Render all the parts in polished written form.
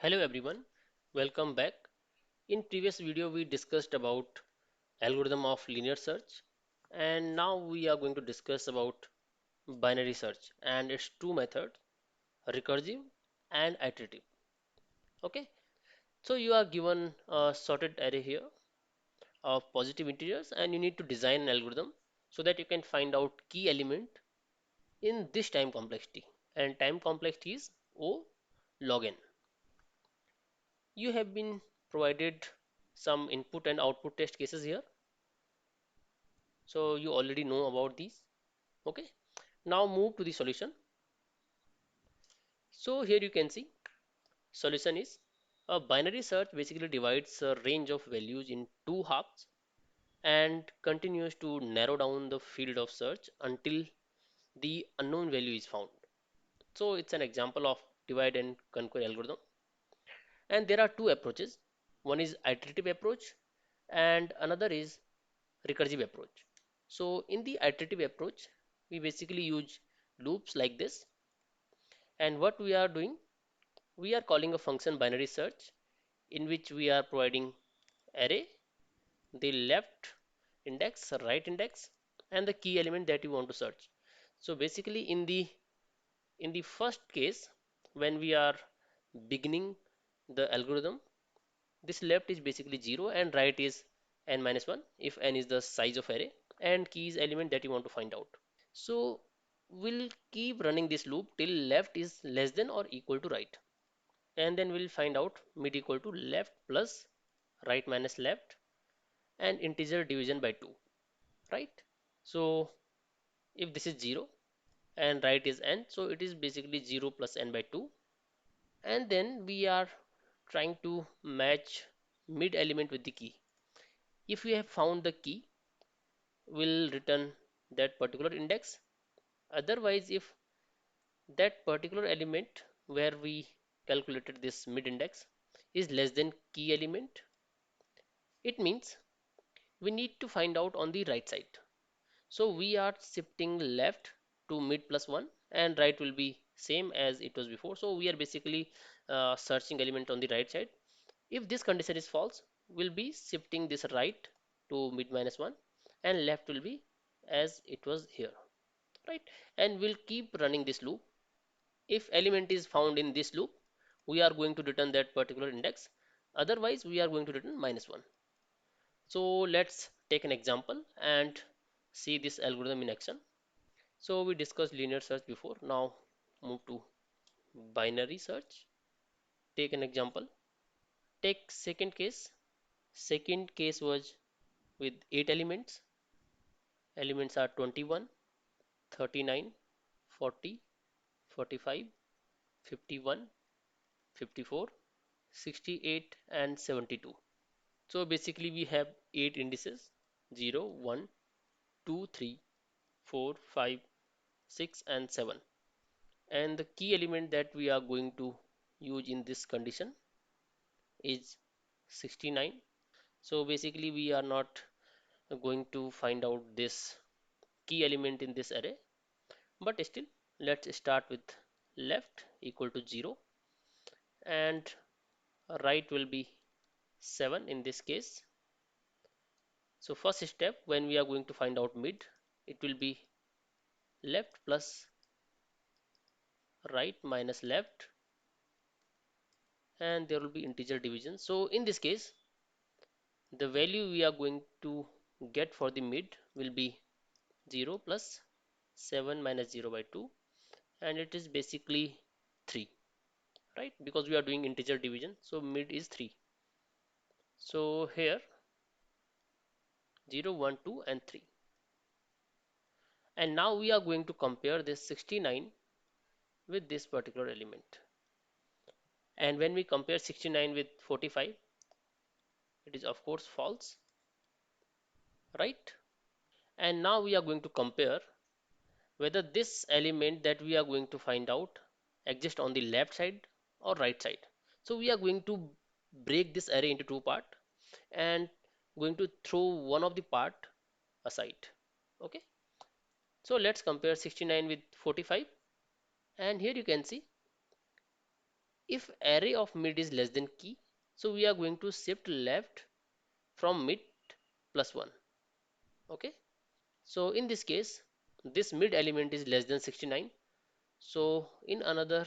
Hello everyone, welcome back. In previous video we discussed about algorithm of linear search and now we are going to discuss about binary search and its two methods, recursive and iterative. Okay, so you are given a sorted array here of positive integers and you need to design an algorithm so that you can find out key element in this time complexity, and time complexity is O log n. You have been provided some input and output test cases here, so you already know about these. Okay, now move to the solution. So here you can see solution is a binary search basically divides a range of values in two halves and continues to narrow down the field of search until the unknown value is found. So it's an example of divide and conquer algorithm, and there are two approaches. One is iterative approach and another is recursive approach. So in the iterative approach, we basically use loops like this, and what we are doing, we are calling a function binary search in which we are providing array, the left index, right index, and the key element that you want to search. So basically in the first case, when we are beginning the algorithm, this left is basically 0 and right is n minus 1 if n is the size of array and key is element that you want to find out. So we'll keep running this loop till left is less than or equal to right, and then we'll find out mid equal to left plus right minus left and integer division by 2, right? So if this is 0 and right is n, so it is basically 0 plus n by 2, and then we are trying to match mid element with the key. If we have found the key, we'll return that particular index. Otherwise, if that particular element where we calculated this mid index is less than key element, it means we need to find out on the right side. So we are shifting left to mid plus 1 and right will be same as it was before. So we are basically searching element on the right side. If this condition is false, we'll be shifting this right to mid minus 1 and left will be as it was here, right? And we'll keep running this loop. If element is found in this loop, we are going to return that particular index. Otherwise, we are going to return minus 1. So let's take an example and see this algorithm in action. So we discussed linear search before. Now move to binary search. Take an example. Take second case. Second case was with 8 elements. Elements are 21, 39, 40, 45, 51, 54, 68 and 72. So basically we have 8 indices 0, 1, 2, 3, 4, 5, 6 and 7, and the key element that we are going to use in this condition is 69. So basically we are not going to find out this key element in this array, but still let's start with left equal to 0 and right will be 7 in this case. So first step, when we are going to find out mid, it will be left plus right minus left, and there will be integer division. So in this case, the value we are going to get for the mid will be 0 plus 7 minus 0 by 2, and it is basically 3, right? Because we are doing integer division, so mid is 3. So here 0, 1, 2 and 3. And now we are going to compare this 69 with this particular element. And when we compare 69 with 45, it is of course false, right? And now we are going to compare whether this element that we are going to find out exists on the left side or right side. So we are going to break this array into two parts and going to throw one of the part aside. Okay, so let's compare 69 with 45, and here you can see If array of mid is less than key, so we are going to shift left from mid plus 1. Okay, so in this case, this mid element is less than 69. So in another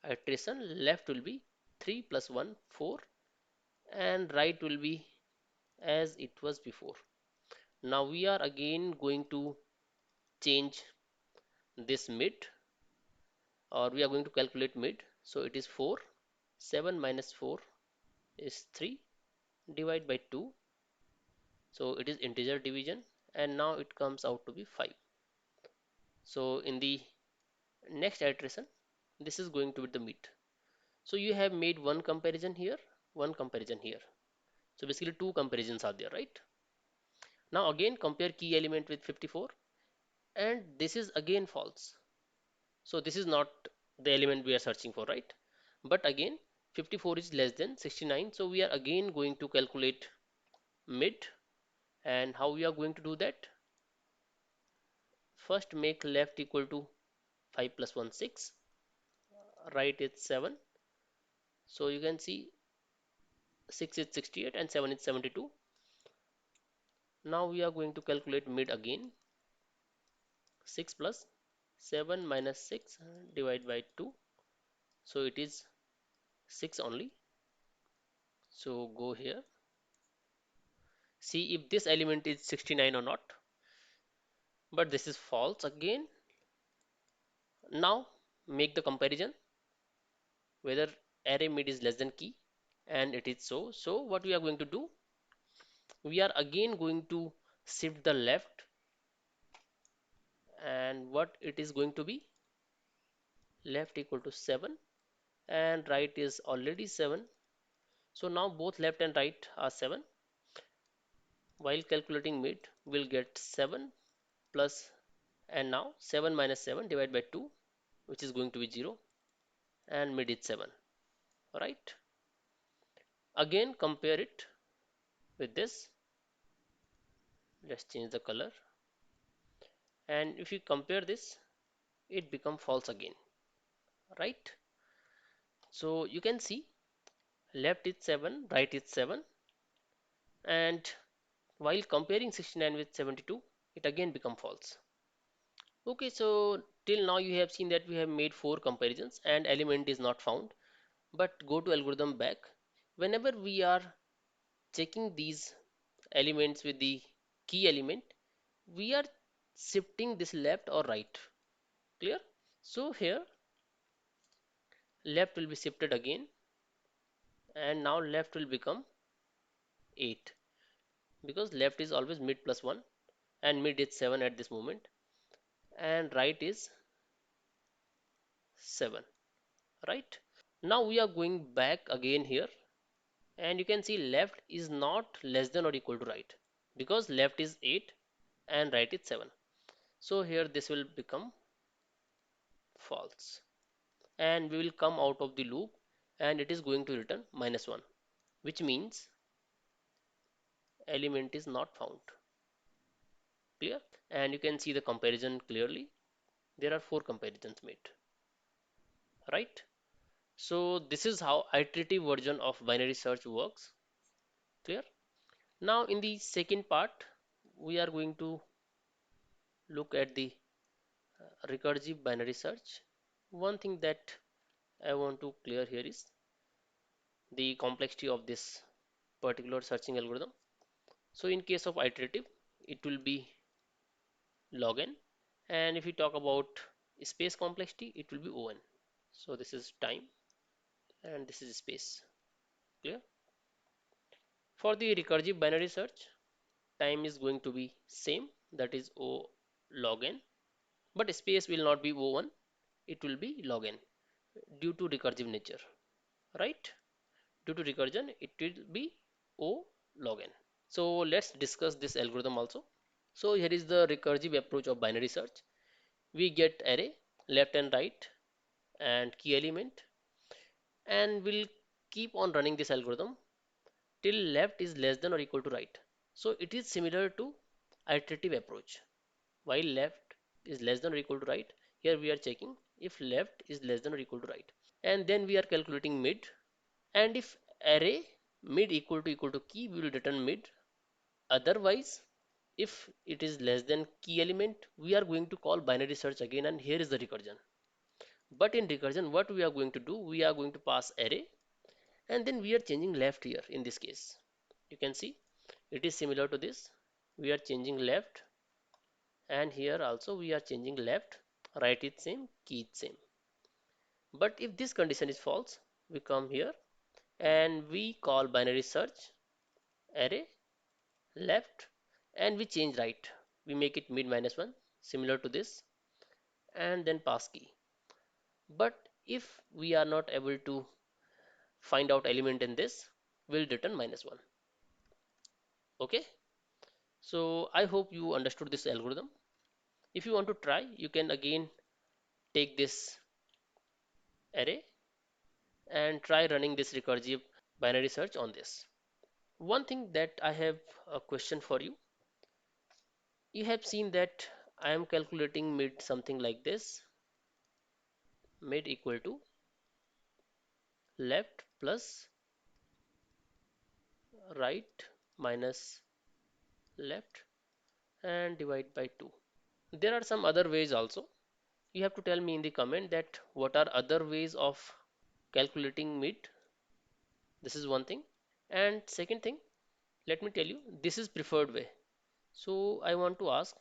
iteration, left will be 3 plus 1 4, and right will be as it was before. Now we are again going to change this mid, or we are going to calculate mid. So it is 4. 7 minus 4 is 3. Divide by 2. So it is integer division, and now it comes out to be 5. So in the next iteration, this is going to be the mid. So you have made one comparison here, one comparison here. So basically two comparisons are there, right? Now again compare key element with 54, and this is again false. So this is not the element we are searching for, right? But again 54 is less than 69, so we are again going to calculate mid. And how we are going to do that? First make left equal to 5 plus 1 6, right is 7. So you can see 6 is 68 and 7 is 72. Now we are going to calculate mid again. 6 plus 7 minus 6 divided by 2. So it is 6 only. So go here. See if this element is 69 or not. But this is false again. Now make the comparison whether array mid is less than key, and it is so. So what we are going to do? We are again going to shift the left, and what it is going to be? Left equal to 7 and right is already 7. So now both left and right are 7. While calculating mid, we'll get 7 plus, and now 7 minus 7 divided by 2, which is going to be 0, and mid is 7, right? Again compare it with this. Let's change the color, and if you compare this, it become false again, right? So you can see left is 7, right is 7, and while comparing 69 with 72, it again become false. Okay, so till now you have seen that we have made 4 comparisons and element is not found. But go to algorithm back. Whenever we are checking these elements with the key element, we are shifting this left or right. Clear? So here left will be shifted again, and now left will become 8, because left is always mid plus 1 and mid is 7 at this moment, and right is 7, right? Now we are going back again here, and you can see left is not less than or equal to right, because left is 8 and right is 7. So here this will become false, and we will come out of the loop, and it is going to return -1, which means element is not found. Clear? And you can see the comparison clearly. There are 4 comparisons made, right? So this is how iterative version of binary search works. Clear? Now in the second part, we are going to look at the recursive binary search. One thing that I want to clear here is the complexity of this particular searching algorithm. So in case of iterative, it will be log n, and if we talk about space complexity, it will be O(n). So this is time and this is space. Clear? For the recursive binary search, time is going to be same, that is O log n, but space will not be O(1), it will be log n due to recursive nature, right? Due to recursion, it will be O log n. So let's discuss this algorithm also. So here is the recursive approach of binary search. We get array left and right and key element, and we'll keep on running this algorithm till left is less than or equal to right. So it is similar to iterative approach. While left is less than or equal to right, here we are checking if left is less than or equal to right. and then we are calculating mid. And if array mid equal to key, we will return mid. Otherwise, if it is less than key element, we are going to call binary search again, and here is the recursion. But in recursion, what we are going to do, we are going to pass array, and then we are changing left here in this case. You can see it is similar to this. We are changing left, and here also we are changing left. Right is same, key is same. But if this condition is false, we come here and we call binary search array left, and we change right. We make it mid minus 1, similar to this, and then pass key. But if we are not able to find out element in this, we'll return minus 1. Okay, so I hope you understood this algorithm. If you want to try, you can again take this array and try running this recursive binary search on this. One thing that I have a question for you. You have seen that I am calculating mid something like this, mid equal to left plus right minus left and divide by 2. There are some other ways also. You have to tell me in the comment that what are other ways of calculating mid. This is one thing. And second thing, let me tell you, this is preferred way. So I want to ask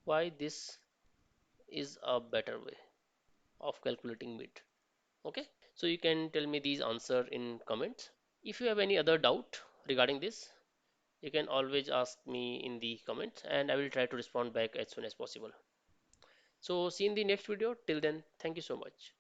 why this is a better way of calculating mid. Okay, so you can tell me these answer in comments. If you have any other doubt regarding this, you can always ask me in the comments and I will try to respond back as soon as possible. So see you in the next video. Till then, thank you so much.